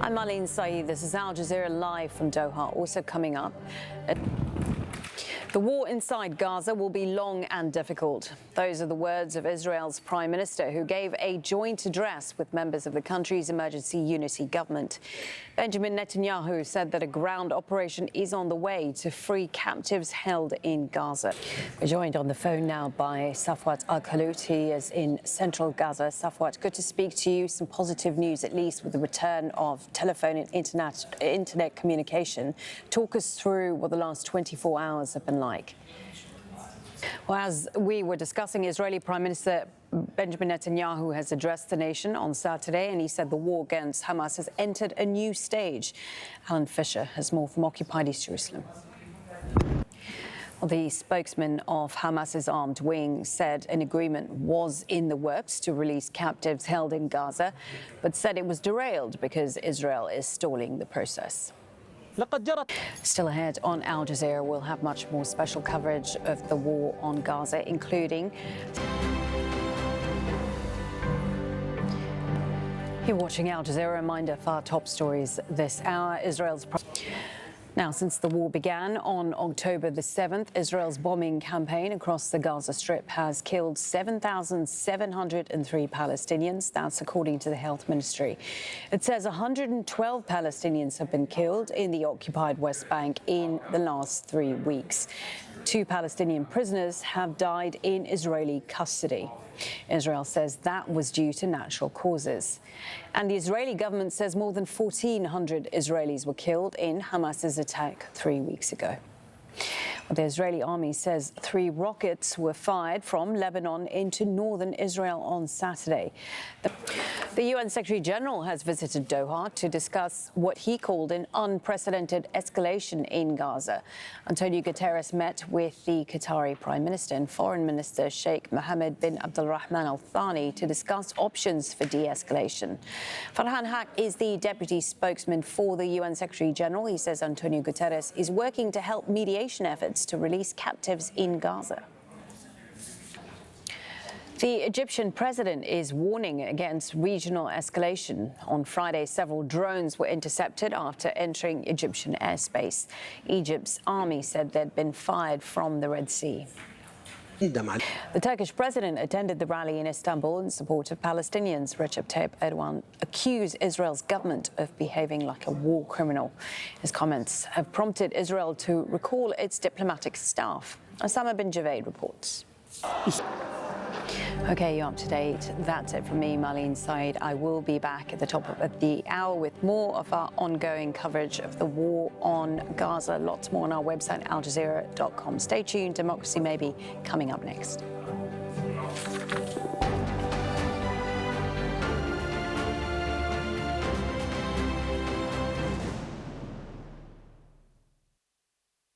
I'm Maleen, Saeed. This is Al Jazeera live from Doha. Also coming up, the war inside Gaza will be long and difficult. Those are the words of Israel's Prime Minister, who gave a joint address with members of the country's emergency unity government. Benjamin Netanyahu said that a ground operation is on the way to free captives held in Gaza. We're joined on the phone now by Safwat Al-Khalut. He is in central Gaza. Safwat, good to speak to you. Some positive news, at least, with the return of telephone and internet communication. Talk us through what the last 24 hours have been like. Well, as we were discussing, Israeli Prime Minister Benjamin Netanyahu has addressed the nation on Saturday, and he said the war against Hamas has entered a new stage. Alan Fisher has more from occupied East Jerusalem. Well, the spokesman of Hamas's armed wing said an agreement was in the works to release captives held in Gaza, but said it was derailed because Israel is stalling the process. Still ahead on Al Jazeera, we'll have much more special coverage of the war on Gaza, including... You're watching Al Jazeera. Reminder for our top stories this hour. Now, since the war began on October the 7th, Israel's bombing campaign across the Gaza Strip has killed 7,703 Palestinians. That's according to the Health Ministry. It says 112 Palestinians have been killed in the occupied West Bank in the last 3 weeks. 2 Palestinian prisoners have died in Israeli custody. Israel says that was due to natural causes. And the Israeli government says more than 1,400 Israelis were killed in Hamas's attack 3 weeks ago. Well, the Israeli army says 3 rockets were fired from Lebanon into northern Israel on Saturday. The UN Secretary-General has visited Doha to discuss what he called an unprecedented escalation in Gaza. Antonio Guterres met with the Qatari Prime Minister and Foreign Minister Sheikh Mohammed bin Abdulrahman Al Thani to discuss options for de-escalation. Farhan Haq is the deputy spokesman for the UN Secretary-General. He says Antonio Guterres is working to help mediation efforts to release captives in Gaza. The Egyptian president is warning against regional escalation. On Friday, several drones were intercepted after entering Egyptian airspace. Egypt's army said they'd been fired from the Red Sea. The Turkish president attended the rally in Istanbul in support of Palestinians. Recep Tayyip Erdogan accused Israel's government of behaving like a war criminal. His comments have prompted Israel to recall its diplomatic staff. Osama bin Javed reports. Okay, you're up to date. That's it from me, Maleen, Saeed. I will be back at the top of the hour with more of our ongoing coverage of the war on Gaza. Lots more on our website, aljazeera.com. Stay tuned. Democracy May Be coming up next.